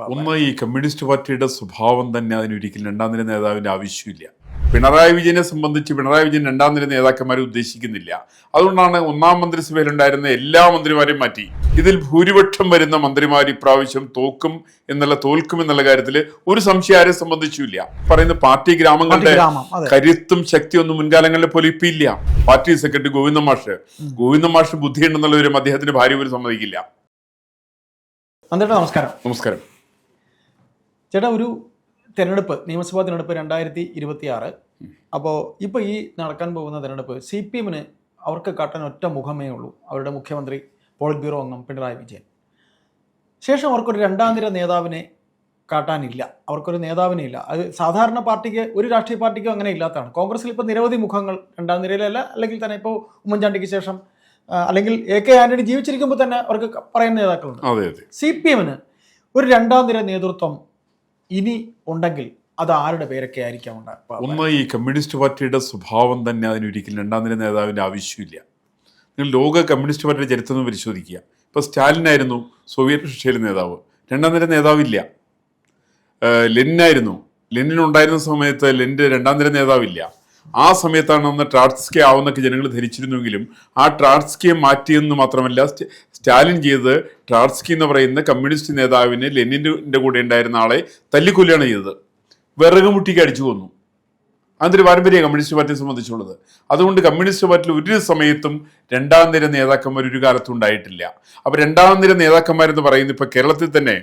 ഒന്ന്, ഈ കമ്മ്യൂണിസ്റ്റ് പാർട്ടിയുടെ സ്വഭാവം തന്നെ അതിനൊരിക്കലും രണ്ടാം നിര നേതാവിൻ്റെ ആവശ്യമില്ല. പിണറായി വിജയനെ സംബന്ധിച്ച് പിണറായി വിജയൻ രണ്ടാം നിര നേതാക്കന്മാരെ ഉദ്ദേശിക്കുന്നില്ല. അതുകൊണ്ടാണ് ഒന്നാം മന്ത്രിസഭയിലുണ്ടായിരുന്ന എല്ലാ മന്ത്രിമാരെയും മാറ്റി. ഇതിൽ ഭൂരിപക്ഷം വരുന്ന മന്ത്രിമാർ ഇപ്രാവശ്യം തോൽക്കും എന്നുള്ള കാര്യത്തിൽ ഒരു സംശയം ആരെ സംബന്ധിച്ചില്ല. പറയുന്ന പാർട്ടി ഗ്രാമങ്ങളുടെ കരുത്തും ശക്തിയൊന്നും മുൻകാലങ്ങളിലെ പോലെ ഇപ്പം ഇല്ല. പാർട്ടി സെക്രട്ടറി ഗോവിന്ദ മാഷ് ബുദ്ധിയുണ്ടെന്നുള്ളവരും അദ്ദേഹത്തിന്റെ ഭാര്യ പോലും സമ്മതിക്കില്ല. നമസ്കാരം. നമസ്കാരം ചേട്ടാ, ഒരു നിയമസഭാ തിരഞ്ഞെടുപ്പ് 2026. അപ്പോൾ ഇപ്പോൾ ഈ നടക്കാൻ പോകുന്ന തിരഞ്ഞെടുപ്പ് CPM-ന് അവർക്ക് കാട്ടാൻ ഒറ്റ മുഖമേ ഉള്ളൂ. അവരുടെ മുഖ്യമന്ത്രി പോളിറ്റ് ബ്യൂറോ അംഗം പിണറായി വിജയൻ. ശേഷം അവർക്കൊരു രണ്ടാം നിര നേതാവിനെ കാട്ടാനില്ല. അവർക്കൊരു നേതാവിനെ ഇല്ല. അത് സാധാരണ പാർട്ടിക്ക്, ഒരു രാഷ്ട്രീയ പാർട്ടിക്കും അങ്ങനെ ഇല്ലാത്തതാണ്. കോൺഗ്രസിൽ ഇപ്പോൾ നിരവധി മുഖങ്ങൾ രണ്ടാം നിരയിലല്ല, അല്ലെങ്കിൽ തന്നെ ഇപ്പോൾ ഉമ്മൻചാണ്ടിക്ക് ശേഷം അല്ലെങ്കിൽ AK ആന്റണി ജീവിച്ചിരിക്കുമ്പോൾ തന്നെ അവർക്ക് പറയുന്ന നേതാക്കളുണ്ട്. CPM-ന് ഒരു രണ്ടാം നിര നേതൃത്വം ഇനി ഉണ്ടെങ്കിൽ അത് ആരുടെ പേരൊക്കെ ആയിരിക്കാം ഉണ്ടാകുക? ഒന്ന്, ഈ കമ്മ്യൂണിസ്റ്റ് പാർട്ടിയുടെ സ്വഭാവം തന്നെ അതിനൊരിക്കലും രണ്ടാം നിര നേതാവിൻ്റെ ആവശ്യമില്ല. നിങ്ങൾ ലോക കമ്മ്യൂണിസ്റ്റ് പാർട്ടിയുടെ ചരിത്രം പരിശോധിക്കുക. ഇപ്പോൾ സ്റ്റാലിനായിരുന്നു സോവിയറ്റ് റഷ്യയിലെ നേതാവ്, രണ്ടാം നിര നേതാവില്ല. ലെനിനുണ്ടായിരുന്ന സമയത്ത് ലെനിൻ്റെ രണ്ടാം നിര നേതാവില്ല. ആ സമയത്താണ് അന്ന് ട്രാട്സ്കി ആവുന്നൊക്കെ ജനങ്ങൾ ധരിച്ചിരുന്നെങ്കിലും ആ ട്രാട്സ്കിയെ മാറ്റിയെന്ന് മാത്രമല്ല, സ്റ്റാലിൻ ചെയ്തത് ട്രാട്സ്കി എന്ന് പറയുന്ന കമ്മ്യൂണിസ്റ്റ് നേതാവിന് ലെനിൻ്റെ കൂടെ ഉണ്ടായിരുന്ന ആളെ തല്ലിക്കൊല്ലുകയാണ് ചെയ്തത്. വിറക് മുട്ടിക്ക് അടിച്ചു കൊന്നു. അതിൻ്റെ പാരമ്പര്യം കമ്മ്യൂണിസ്റ്റ് പാർട്ടിയെ സംബന്ധിച്ചുള്ളത്. അതുകൊണ്ട് കമ്മ്യൂണിസ്റ്റ് പാർട്ടിയിൽ ഒരു സമയത്തും രണ്ടാം നിര നേതാക്കന്മാർ ഒരു കാലത്തും ഉണ്ടായിട്ടില്ല. അപ്പോൾ രണ്ടാം നിര നേതാക്കന്മാരെന്ന് പറയുന്നത് ഇപ്പോൾ കേരളത്തിൽ തന്നെ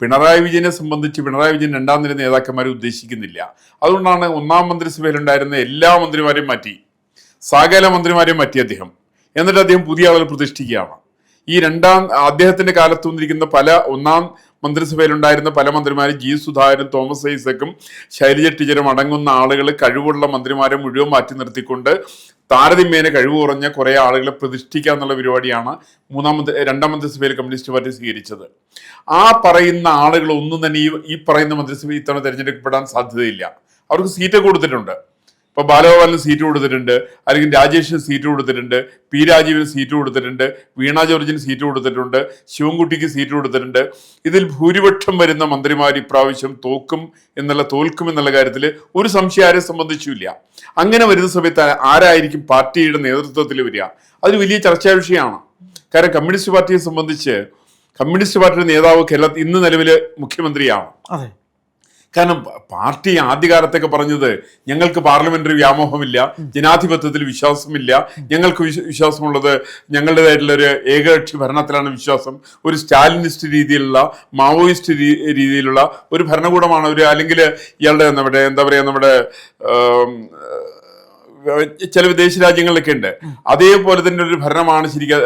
പിണറായി വിജയനെ സംബന്ധിച്ച് പിണറായി വിജയൻ രണ്ടാം നിര നേതാക്കന്മാരെ ഉദ്ദേശിക്കുന്നില്ല. അതുകൊണ്ടാണ് ഒന്നാം മന്ത്രിസഭയിലുണ്ടായിരുന്ന എല്ലാ മന്ത്രിമാരെയും മാറ്റി, സകല മന്ത്രിമാരെയും മാറ്റി അദ്ദേഹം. എന്നിട്ട് അദ്ദേഹം പുതിയ ആളുകൾ പ്രതിഷ്ഠിക്കുകയാണ്. ഈ അദ്ദേഹത്തിന്റെ കാലത്ത് വന്നിരിക്കുന്ന ഒന്നാം മന്ത്രിസഭയിലുണ്ടായിരുന്ന പല മന്ത്രിമാരും G. സുധാകരനും തോമസ് ഐസക്കും ശൈലജ ടീച്ചറും അടങ്ങുന്ന ആളുകൾ കഴിവുള്ള മന്ത്രിമാരെ മുഴുവൻ മാറ്റി നിർത്തിക്കൊണ്ട് താരതമ്യേന കഴിവ് കുറഞ്ഞ കുറേ ആളുകളെ പ്രതിഷ്ഠിക്കുക എന്നുള്ള പരിപാടിയാണ് രണ്ടാം മന്ത്രിസഭയിൽ കമ്മ്യൂണിസ്റ്റ് പാർട്ടി സ്വീകരിച്ചത്. ആ പറയുന്ന ആളുകൾ ഒന്നും തന്നെ ഈ പറയുന്ന മന്ത്രിസഭ ഇത്തവണ തിരഞ്ഞെടുക്കപ്പെടാൻ സാധ്യതയില്ല. അവർക്ക് സീറ്റ് കൊടുത്തിട്ടുണ്ട്. ഇപ്പോൾ ബാലഗോപാലിന് സീറ്റ് കൊടുത്തിട്ടുണ്ട്, അല്ലെങ്കിൽ രാജേഷിന് സീറ്റ് കൊടുത്തിട്ടുണ്ട്, P. രാജീവിന് സീറ്റ് കൊടുത്തിട്ടുണ്ട്, വീണ ജോർജിന് സീറ്റ് കൊടുത്തിട്ടുണ്ട്, ശിവൻകുട്ടിക്ക് സീറ്റ് കൊടുത്തിട്ടുണ്ട്. ഇതിൽ ഭൂരിപക്ഷം വരുന്ന മന്ത്രിമാർ ഇപ്രാവശ്യം തോൽക്കും എന്നുള്ള കാര്യത്തിൽ ഒരു സംശയം ആരെ സംബന്ധിച്ചില്ല. അങ്ങനെ വരുന്ന സമയത്ത് ആരായിരിക്കും പാർട്ടിയുടെ നേതൃത്വത്തിൽ വരിക? അതൊരു വലിയ ചർച്ചാ വിഷയമാണ്. കാരണം കമ്മ്യൂണിസ്റ്റ് പാർട്ടിയെ സംബന്ധിച്ച് കമ്മ്യൂണിസ്റ്റ് പാർട്ടിയുടെ നേതാവ് കേരളത്തിൽ ഇന്ന് നിലവിൽ മുഖ്യമന്ത്രിയാണ്. കാരണം പാർട്ടി ആദ്യകാലത്തൊക്കെ പറഞ്ഞത് ഞങ്ങൾക്ക് പാർലമെന്ററി വ്യാമോഹമില്ല, ജനാധിപത്യത്തിൽ വിശ്വാസമില്ല, ഞങ്ങൾക്ക് വിശ്വാസമുള്ളത് ഞങ്ങളുടേതായിട്ടുള്ള ഒരു ഏകകക്ഷി ഭരണത്തിലാണ് വിശ്വാസം, ഒരു സ്റ്റാലിനിസ്റ്റ് രീതിയിലുള്ള മാവോയിസ്റ്റ് രീതിയിലുള്ള ഒരു ഭരണകൂടമാണ് അല്ലെങ്കിൽ ഇയാളുടെ നമ്മുടെ ചില വിദേശ രാജ്യങ്ങളിലൊക്കെ ഉണ്ട്. അതേപോലെ തന്നെ ഒരു ഭരണമാണ് ശരിക്കും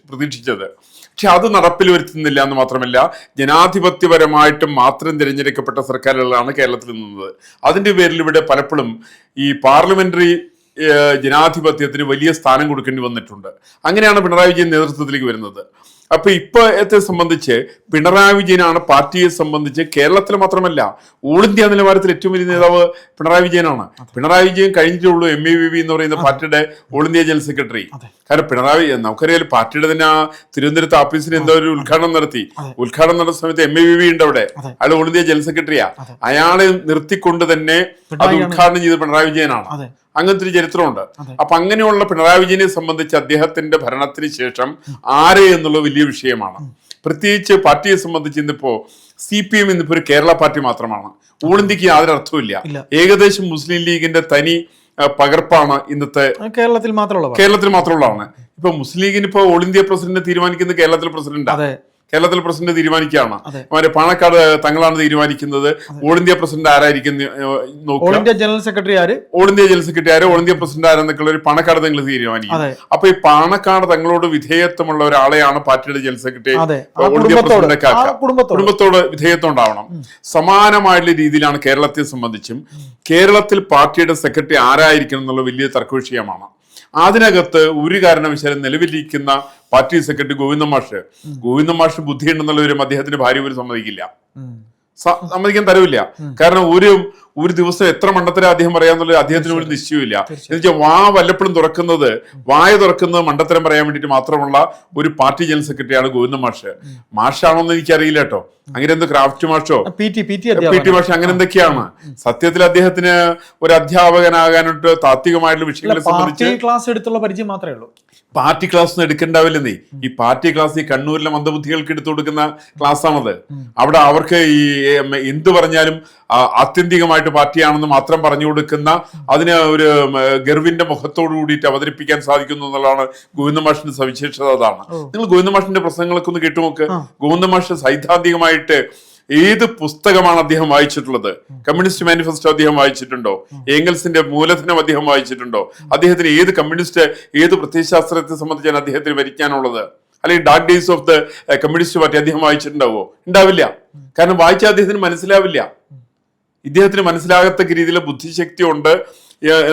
പ്രതീക്ഷിച്ചത്. പക്ഷെ അത് നടപ്പിൽ വരുത്തുന്നില്ല എന്ന് മാത്രമല്ല, ജനാധിപത്യപരമായിട്ട് മാത്രം തിരഞ്ഞെടുക്കപ്പെട്ട സർക്കാരുകളാണ് കേരളത്തിൽ നിന്നത്. അതിൻ്റെ പേരിൽ ഇവിടെ പലപ്പോഴും ഈ പാർലമെന്ററി ജനാധിപത്യത്തിന് വലിയ സ്ഥാനം കൊടുക്കേണ്ടി വന്നിട്ടുണ്ട്. അങ്ങനെയാണ് പിണറായി വിജയൻ നേതൃത്വത്തിലേക്ക് വരുന്നത്. അപ്പൊ ഇപ്പോഴത്തെ സംബന്ധിച്ച് പിണറായി വിജയനാണ് പാർട്ടിയെ സംബന്ധിച്ച് കേരളത്തിൽ മാത്രമല്ല ഓൾ ഇന്ത്യ നിലവാരത്തിൽ ഏറ്റവും വലിയ നേതാവ് പിണറായി വിജയനാണ്. പിണറായി വിജയൻ കഴിഞ്ഞിട്ടുള്ളൂ MAVV എന്ന് പറയുന്ന പാർട്ടിയുടെ ഓൾ ഇന്ത്യ ജനറൽ സെക്രട്ടറി. കാരണം നമുക്കറിയാം പാർട്ടിയുടെ തന്നെ തിരുവനന്തപുരത്ത് ഓഫീസിന് എന്തോ ഒരു ഉദ്ഘാടനം നടത്തി. ഉദ്ഘാടനം നടന്ന സമയത്ത് MAVV ഉണ്ട് അവിടെ, അയാൾ ഓൾ ഇന്ത്യ ജനറൽ സെക്രട്ടറിയാ. അയാളെ നിർത്തിക്കൊണ്ട് തന്നെ അത് ഉദ്ഘാടനം ചെയ്ത് പിണറായി വിജയനാണ്. അങ്ങനത്തെ ഒരു ചരിത്രമുണ്ട്. അപ്പൊ അങ്ങനെയുള്ള പിണറായി വിജയനെ സംബന്ധിച്ച് അദ്ദേഹത്തിന്റെ ഭരണത്തിന് ശേഷം ആര് എന്നുള്ള വലിയ വിഷയമാണ്. പ്രത്യേകിച്ച് പാർട്ടിയെ സംബന്ധിച്ച് ഇന്നിപ്പോ CPM ഇന്നിപ്പോ ഒരു കേരള പാർട്ടി മാത്രമാണ്. ഓൾ ഇന്ത്യക്ക് യാതൊരു അർത്ഥമില്ല. ഏകദേശം മുസ്ലിം ലീഗിന്റെ തനി പകർപ്പാണ് ഇന്നത്തെ കേരളത്തിൽ മാത്രമുള്ളതാണ്. ഇപ്പൊ മുസ്ലിം ലീഗിന് ഇപ്പൊ ഓൾ ഇന്ത്യ പ്രസിഡന്റ് തീരുമാനിക്കുന്നത് കേരളത്തിലെ പ്രസിഡന്റാണ്. കേരളത്തിൽ പ്രസിഡന്റ് തീരുമാനിക്കുകയാണ്. പാണക്കാട് തങ്ങളാണ് തീരുമാനിക്കുന്നത്. ഓൾ ഇന്ത്യ പ്രസിഡന്റ് ആരായിരിക്കും നോക്കുക, ഓൾ ഇന്ത്യ ജനറൽ സെക്രട്ടറി ആര്, ഓൾ ഇന്ത്യ പ്രസിഡന്റ് ആരെന്നൊക്കെ ഒരു പാണക്കാട് തങ്ങൾ തീരുമാനിക്കും. അപ്പൊ ഈ പാണക്കാട് തങ്ങളോട് വിധേയത്വമുള്ള ഒരാളെയാണ് പാർട്ടിയുടെ general secretary all India president ആക്കുക. കുടുംബത്തോട് വിധേയത്വം ഉണ്ടാവണം. സമാനമായിട്ടുള്ള രീതിയിലാണ് കേരളത്തെ സംബന്ധിച്ചും കേരളത്തിൽ പാർട്ടിയുടെ സെക്രട്ടറി ആരായിരിക്കണം എന്നുള്ള വലിയ തർക്കവിഷയമാണ്. അതിനകത്ത് ഒരു കാരണവശാലും നിലവിലിരിക്കുന്ന പാർട്ടി സെക്രട്ടറി ഗോവിന്ദ മാഷ് ബുദ്ധിയുണ്ടെന്നുള്ളവരും അദ്ദേഹത്തിന്റെ ഭാര്യ പോലും സമ്മതിക്കാൻ തരവില്ല. കാരണം ഒരു ദിവസം എത്ര മണ്ടത്തരം അദ്ദേഹം പറയാന്നുള്ളത് അദ്ദേഹത്തിന് ഒരു നിശ്ചയമില്ല. എന്ന് വെച്ചാൽ വല്ലപ്പോഴും വായ തുറക്കുന്നത് മണ്ടത്തരം പറയാൻ വേണ്ടിയിട്ട് മാത്രമുള്ള ഒരു പാർട്ടി ജനറൽ സെക്രട്ടറിയാണ് ഗോവിന്ദ മാഷാണോന്ന് എനിക്കറിയില്ല കേട്ടോ. അങ്ങനെ എന്തോ ക്രാഫ്റ്റ് മാഷോ പി ടി മാഷ് അങ്ങനെ എന്തൊക്കെയാണ്. സത്യത്തിൽ അദ്ദേഹത്തിന് ഒരു അധ്യാപകനാകാനായിട്ട് താത്വികമായിട്ടുള്ള വിഷയങ്ങളെ സംബന്ധിച്ച് ക്ലാസ് എടുത്തുള്ള പരിചയം മാത്രമേ ഉള്ളൂ. പാർട്ടി ക്ലാസ് ഒന്നും എടുക്കണ്ടാവില്ലെന്നേ. ഈ പാർട്ടി ക്ലാസ് ഈ കണ്ണൂരിലെ മന്ദബുദ്ധികൾക്ക് എടുത്തു കൊടുക്കുന്ന ക്ലാസ്സാണത്. അവിടെ അവർക്ക് ഈ എന്ത് പറഞ്ഞാലും ആത്യന്തികമായിട്ട് പാർട്ടിയാണെന്ന് മാത്രം പറഞ്ഞു കൊടുക്കുന്ന, അതിന് ഒരു ഗർവിന്റെ മുഖത്തോടു കൂടിയിട്ട് അവതരിപ്പിക്കാൻ സാധിക്കുന്നു എന്നുള്ളതാണ് ഗോവിന്ദ മാഷിന്റെ സവിശേഷത. അതാണ്. നിങ്ങൾ ഗോവിന്ദ മാഷിന്റെ പ്രസംഗങ്ങളൊക്കെ ഒന്ന് കേട്ടുനോക്ക്. ഗോവിന്ദ മാഷ് സൈദ്ധാന്തികമായിട്ട് ഏത് പുസ്തകമാണ് അദ്ദേഹം വായിച്ചിട്ടുള്ളത്? കമ്മ്യൂണിസ്റ്റ് മാനിഫെസ്റ്റോ അദ്ദേഹം വായിച്ചിട്ടുണ്ടോ? ഏംഗൽസിന്റെ മൂലധനം അദ്ദേഹം വായിച്ചിട്ടുണ്ടോ? അദ്ദേഹത്തിന് ഏത് പ്രത്യയശാസ്ത്രത്തെ സംബന്ധിച്ചാണ് അദ്ദേഹത്തിന് പരിജ്ഞാനമുള്ളത്? അല്ലെങ്കിൽ dark days of the communist party അദ്ദേഹം വായിച്ചിട്ടുണ്ടാവോ? ഉണ്ടാവില്ല. കാരണം വായിച്ചാൽ അദ്ദേഹത്തിന് മനസ്സിലാവില്ല. ഇദ്ദേഹത്തിന് മനസ്സിലാകത്തക്ക രീതിയിലെ ബുദ്ധിശക്തി ഉണ്ട്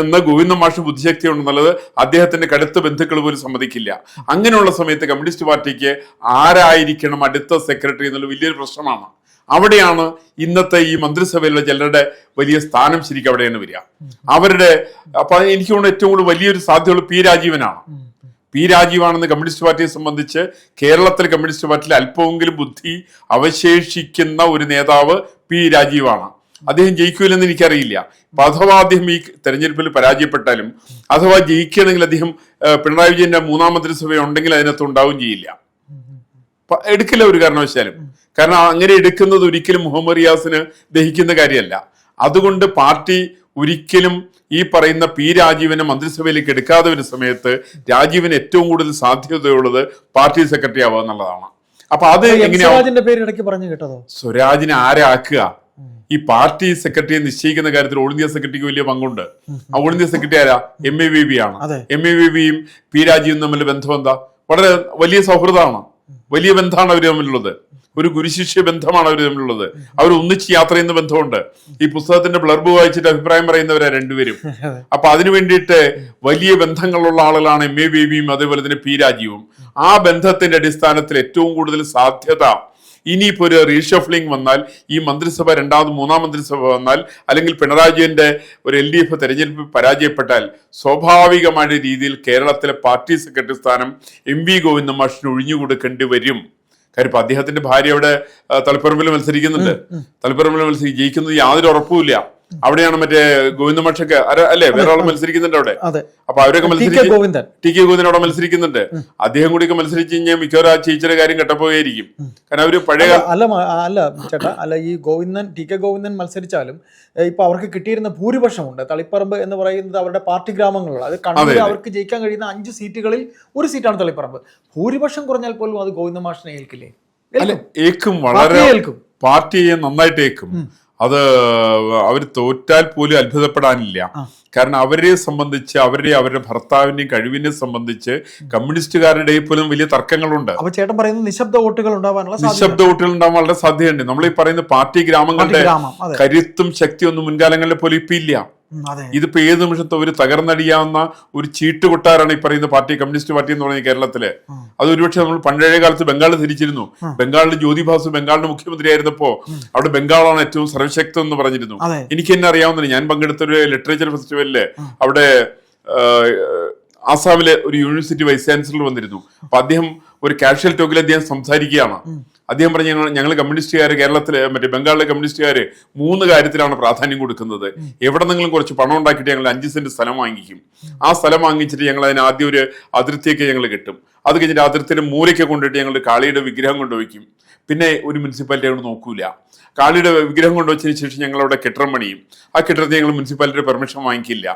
എന്ന ഗോവിന്ദ മാഷ് ബുദ്ധിശക്തി ഉണ്ടെന്നുള്ളത് അദ്ദേഹത്തിന്റെ കടുത്ത ബന്ധുക്കൾ പോലും സമ്മതിക്കില്ല. അങ്ങനെയുള്ള സമയത്ത് കമ്മ്യൂണിസ്റ്റ് പാർട്ടിക്ക് ആരായിരിക്കണം അടുത്ത സെക്രട്ടറി എന്നുള്ള വലിയൊരു പ്രശ്നമാണ്. അവിടെയാണ് ഇന്നത്തെ ഈ മന്ത്രിസഭയിലുള്ള ചിലരുടെ വലിയ സ്ഥാനം ശരിക്കും അവിടെയാണ് വരിക. അപ്പൊ എനിക്ക് തോന്നുന്നു ഏറ്റവും കൂടുതൽ വലിയൊരു സാധ്യതയുള്ള പി രാജീവനാണ്. പി രാജീവാണെന്ന് കമ്മ്യൂണിസ്റ്റ് പാർട്ടിയെ സംബന്ധിച്ച് കേരളത്തിലെ കമ്മ്യൂണിസ്റ്റ് പാർട്ടിയിൽ അല്പമെങ്കിലും ബുദ്ധി അവശേഷിക്കുന്ന ഒരു നേതാവ് പി രാജീവാണ്. അദ്ദേഹം ജയിക്കൂലെന്ന് എനിക്കറിയില്ല. അപ്പൊ അഥവാ അദ്ദേഹം ഈ തെരഞ്ഞെടുപ്പിൽ പരാജയപ്പെട്ടാലും, അഥവാ ജയിക്കുകയാണെങ്കിൽ അദ്ദേഹം പിണറായി വിജയന്റെ മൂന്നാം മന്ത്രിസഭ ഉണ്ടെങ്കിൽ അതിനകത്ത് ഉണ്ടാവും ചെയ്യില്ല, എടുക്കില്ല ഒരു കാരണവശാലും. കാരണം അങ്ങനെ എടുക്കുന്നത് ഒരിക്കലും മുഹമ്മദ് റിയാസിന് ദഹിക്കുന്ന കാര്യമല്ല. അതുകൊണ്ട് പാർട്ടി ഒരിക്കലും ഈ പറയുന്ന പി രാജീവിനെ മന്ത്രിസഭയിലേക്ക് എടുക്കാതെ വരുന്ന സമയത്ത് രാജീവിന് ഏറ്റവും കൂടുതൽ സാധ്യതയുള്ളത് പാർട്ടി സെക്രട്ടറി ആവുക എന്നുള്ളതാണ്. അപ്പൊ അത് എങ്ങനെയാണ് സ്വരാജിനെ ആരാക്കുക? ഈ പാർട്ടി സെക്രട്ടറിയെ നിശ്ചയിക്കുന്ന കാര്യത്തിൽ ഓൾ ഇന്ത്യ സെക്രട്ടറിക്ക് വലിയ പങ്കുണ്ട്. ആ ഓൾ ഇന്ത്യ സെക്രട്ടറി ആരാ? MAVB ആണ്. MAVBയും പി രാജീവും തമ്മിൽ ബന്ധം എന്താ? വളരെ വലിയ സൗഹൃദമാണ്, വലിയ ബന്ധമാണ് അവർ തമ്മിലുള്ളത്. ഒരു ഗുരുശിഷ്യ ബന്ധമാണ് അവർ തമ്മിലുള്ളത്. അവർ ഒന്നിച്ച് യാത്ര ചെയ്യുന്ന ബന്ധമുണ്ട്. ഈ പുസ്തകത്തിന്റെ ബ്ലർബ് വായിച്ചിട്ട് അഭിപ്രായം പറയുന്നവരാ രണ്ടുപേരും. അപ്പൊ അതിനു വേണ്ടിയിട്ട് വലിയ ബന്ധങ്ങളുള്ള ആളുകളാണ് MAVBയും അതേപോലെ തന്നെ പി രാജീവും. ആ ബന്ധത്തിന്റെ അടിസ്ഥാനത്തിൽ ഏറ്റവും കൂടുതൽ സാധ്യത ഇനിയിപ്പോ ഒരു റീഷഫ്ലിംഗ് വന്നാൽ, ഈ മന്ത്രിസഭ മൂന്നാം മന്ത്രിസഭ വന്നാൽ, അല്ലെങ്കിൽ പിണറായി വിജയന്റെ ഒരു LDF തെരഞ്ഞെടുപ്പിൽ പരാജയപ്പെട്ടാൽ സ്വാഭാവികമായ രീതിയിൽ കേരളത്തിലെ പാർട്ടി സെക്രട്ടറി സ്ഥാനം MV ഗോവിന്ദ മാഷിന് ഒഴിഞ്ഞുകൊടുക്കേണ്ടി വരും. കാര്യം ഇപ്പൊ അദ്ദേഹത്തിന്റെ ഭാര്യ അവിടെ തളിപ്പറമ്പിൽ മത്സരിക്കുന്നുണ്ട്. ജയിക്കുന്നത് യാതൊരു ഉറപ്പുമില്ല. അവിടെയാണ് മറ്റേ ഗോവിന്ദ മാഷൊക്കെ അല്ലെ വേറെ ആൾ മത്സരിക്കുന്നുണ്ട് അവിടെ. അപ്പൊ അവരൊക്കെ ടി കെ ഗോവിന്ദൻ അവിടെ മത്സരിക്കുന്നുണ്ട്. അദ്ദേഹം കൂടി ഒക്കെ മത്സരിച്ച് കഴിഞ്ഞാൽ മിക്കവാറും ആ ചേച്ചിയുടെ കാര്യം കെട്ടപ്പോയിരിക്കും. കാരണം അവര് പഴയ ഈ ടി കെ ഗോവിന്ദൻ മത്സരിച്ചാലും ഇപ്പൊ അവർക്ക് കിട്ടിയിരുന്ന ഭൂരിപക്ഷമുണ്ട്. തളിപ്പറമ്പ് എന്ന് പറയുന്നത് അവരുടെ പാർട്ടി ഗ്രാമങ്ങളാണ്. അത് കണ്ണൂർ അവർക്ക് ജയിക്കാൻ കഴിയുന്ന 5 സീറ്റുകളിൽ ഒരു സീറ്റാണ് തളിപ്പറമ്പ്. ഭൂരിപക്ഷം കുറഞ്ഞാൽ പോലും അത് ഗോവിന്ദ മാഷിനെ ഏൽക്കില്ലേ? ഏൽക്കും, വളരെ പാർട്ടിയെ നന്നായിട്ട് ഏൽക്കും. അത് അവർ തോറ്റാൽ പോലും അത്ഭുതപ്പെടാനില്ല. കാരണം അവരെ സംബന്ധിച്ച് അവരുടെ ഭർത്താവിന്റെയും കഴിവിനെ സംബന്ധിച്ച് കമ്മ്യൂണിസ്റ്റുകാരുടെ പോലും വലിയ തർക്കങ്ങളുണ്ട്. അപ്പൊ ചേട്ടൻ പറയുന്നത് നിശബ്ദ വോട്ടുകൾ ഉണ്ടാവാൻ വളരെ സാധ്യതയുണ്ട്. നമ്മൾ ഈ പറയുന്ന പാർട്ടി ഗ്രാമങ്ങളുടെ കരുത്തും ശക്തിയൊന്നും മുൻകാലങ്ങളിലെ പോലെ ഇപ്പൊ ഇല്ല. ഇതിപ്പോ ഏത് നിമിഷത്തെ ഒരു തകർന്നടിയാവുന്ന ഒരു ചീട്ടുകൊട്ടാരാണ് ഈ പറയുന്ന പാർട്ടി, കമ്മ്യൂണിസ്റ്റ് പാർട്ടി എന്ന് പറയുന്നത് കേരളത്തില്. അത് ഒരുപക്ഷെ നമ്മൾ പഴയ കാലത്ത് ബംഗാൾ ധരിച്ചിരുന്നു. ബംഗാളിൽ ജ്യോതിബാസു ബംഗാളിന്റെ മുഖ്യമന്ത്രി ആയിരുന്നപ്പോ അവിടെ ബംഗാളാണ് ഏറ്റവും സർവശക്തം എന്ന് പറഞ്ഞിരുന്നു. എനിക്ക് തന്നെ അറിയാവുന്നില്ല. ഞാൻ പങ്കെടുത്ത ഒരു ലിറ്ററേച്ചർ ഫെസ്റ്റിവലില് അവിടെ ആസാമിലെ ഒരു യൂണിവേഴ്സിറ്റി വൈസ് ചാൻസലർ വന്നിരുന്നു. അപ്പൊ അദ്ദേഹം ഒരു കാഷ്വൽ ടോക്കിൽ അദ്ദേഹം സംസാരിക്കുകയാണ്. അദ്ദേഹം പറഞ്ഞ ഞങ്ങൾ കമ്മ്യൂണിസ്റ്റുകാർ കേരളത്തിലെ ബംഗാളിലെ കമ്മ്യൂണിസ്റ്റുകാര് 3 കാര്യത്തിലാണ് പ്രാധാന്യം കൊടുക്കുന്നത്. എവിടെ നിന്നെങ്കിലും കുറച്ച് പണം ഉണ്ടാക്കിയിട്ട് ഞങ്ങൾ 5 സെന്റ് സ്ഥലം വാങ്ങിക്കും. ആ സ്ഥലം വാങ്ങിച്ചിട്ട് ഞങ്ങൾ അതിന് ആദ്യം ഒരു അതിർത്തിയൊക്കെ ഞങ്ങൾ കെട്ടും. അത് കഴിഞ്ഞിട്ട് അതിർത്തിയുടെ മൂലയ്ക്ക് കൊണ്ടിട്ട് ഞങ്ങൾ കാളിയുടെ വിഗ്രഹം കൊണ്ടുവയ്ക്കും. പിന്നെ ഒരു മുനിസിപ്പാലിറ്റി ഞങ്ങൾ നോക്കൂല. കാളിയുടെ വിഗ്രഹം കൊണ്ടുവച്ചതിന് ശേഷം ഞങ്ങളവിടെ കെട്ടിടം പണിയും. ആ കെട്ടിടത്തിൽ ഞങ്ങൾ മുനിസിപ്പാലിറ്റിയുടെ പെർമിഷൻ വാങ്ങിക്കില്ല.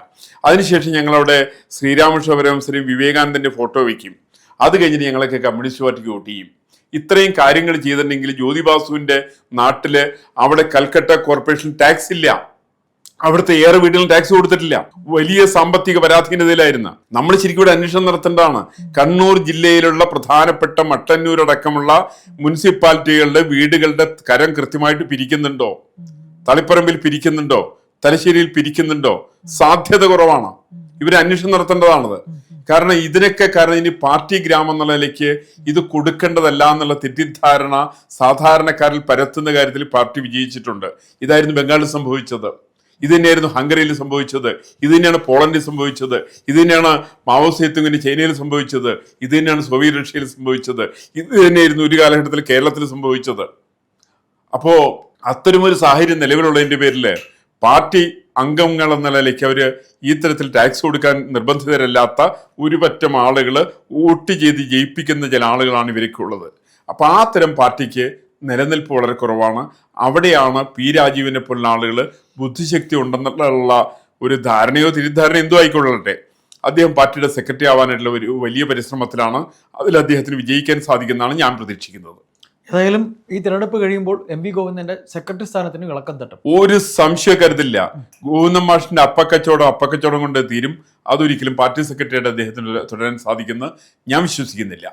അതിനുശേഷം ഞങ്ങളവിടെ ശ്രീരാമകൃഷ്ണ പരമഹംസരും വിവേകാനന്ദന്റെ ഫോട്ടോ വയ്ക്കും. അത് കഴിഞ്ഞിട്ട് ഞങ്ങളൊക്കെ കമ്മ്യൂണിസ്റ്റ് പാർട്ടിക്ക് വോട്ട് ചെയ്യും. ഇത്രയും കാര്യങ്ങൾ ചെയ്തിട്ടുണ്ടെങ്കിൽ ജ്യോതിബാസുവിന്റെ നാട്ടില് അവിടെ കൽക്കട്ട കോർപ്പറേഷൻ ടാക്സ് ഇല്ല. അവിടുത്തെ ഏറെ വീടുകളിൽ ടാക്സ് കൊടുത്തിട്ടില്ല. വലിയ സാമ്പത്തിക പരാധീനതയിലായിരുന്നു. നമ്മൾ ശരിക്കും ഇവിടെ അന്വേഷണം നടത്തേണ്ടതാണ്. കണ്ണൂർ ജില്ലയിലുള്ള പ്രധാനപ്പെട്ട മട്ടന്നൂർ അടക്കമുള്ള മുനിസിപ്പാലിറ്റികളുടെ വീടുകളുടെ കരം കൃത്യമായിട്ട് പിരിക്കുന്നുണ്ടോ? തളിപ്പറമ്പിൽ പിരിക്കുന്നുണ്ടോ? തലശ്ശേരിയിൽ പിരിക്കുന്നുണ്ടോ? സാധ്യത കുറവാണ്. ഇവർ അന്വേഷണം നടത്തേണ്ടതാണത്. കാരണം ഇനി പാർട്ടി ഗ്രാമം എന്നുള്ള നിലയ്ക്ക് ഇത് കൊടുക്കേണ്ടതല്ല എന്നുള്ള തെറ്റിദ്ധാരണ സാധാരണക്കാരിൽ പരത്തുന്ന കാര്യത്തിൽ പാർട്ടി വിജയിച്ചിട്ടുണ്ട്. ഇതായിരുന്നു ബംഗാളിൽ സംഭവിച്ചത്. ഇത് തന്നെയായിരുന്നു ഹംഗറിയിൽ സംഭവിച്ചത്, ഇത് തന്നെയാണ് പോളണ്ടിൽ സംഭവിച്ചത്, ഇത് തന്നെയാണ് മാവോ സേതുങ്ങിന് ചൈനയിൽ സംഭവിച്ചത്, ഇത് തന്നെയാണ് സോവിയറ്റ് റഷ്യയിൽ സംഭവിച്ചത്, ഇത് തന്നെയായിരുന്നു ഒരു കാലഘട്ടത്തിൽ കേരളത്തിൽ സംഭവിച്ചത്. അപ്പോ അത്തരമൊരു സാഹചര്യം നിലവിലുള്ളതിന്റെ പേരിൽ പാർട്ടി അംഗങ്ങൾ എന്ന നിലയ്ക്ക് അവര് ഈ തരത്തിൽ ടാക്സ് കൊടുക്കാൻ നിർബന്ധിതരല്ലാത്ത ഒരു പറ്റം ആളുകൾ വോട്ട് ചെയ്ത് ജയിപ്പിക്കുന്ന ചില ആളുകളാണ് ഇവരൊക്കെ ഉള്ളത്. അപ്പൊ ആ തരം പാർട്ടിക്ക് നിലനിൽപ്പ് വളരെ കുറവാണ്. അവിടെയാണ് പി രാജീവിനെ പോലുള്ള ആളുകൾ ബുദ്ധിശക്തി ഉണ്ടെന്നുള്ള ഒരു ധാരണയോ തിരിധാരണയോ എന്തോ ആയിക്കൊള്ളട്ടെ, അദ്ദേഹം പാർട്ടിയുടെ സെക്രട്ടറി ആവാനായിട്ടുള്ള ഒരു വലിയ പരിശ്രമത്തിലാണ്. അതിൽ അദ്ദേഹത്തിന് വിജയിക്കാൻ സാധിക്കുന്നതാണ് ഞാൻ പ്രതീക്ഷിക്കുന്നത്. ഏതായാലും ഈ തിരഞ്ഞെടുപ്പ് കഴിയുമ്പോൾ MV ഗോവിന്ദന്റെ സെക്രട്ടറി സ്ഥാനത്തിന് ഇളക്കം തട്ടും, ഒരു സംശയം കരുതില്ല. ഗോവിന്ദൻ മാഷിന്റെ അപ്പക്കച്ചവടം കൊണ്ട് തീരും. അതൊരിക്കലും പാർട്ടി സെക്രട്ടറിയായിട്ട് അദ്ദേഹത്തിന് തുടരാൻ സാധിക്കുമെന്ന് ഞാൻ വിശ്വസിക്കുന്നില്ല.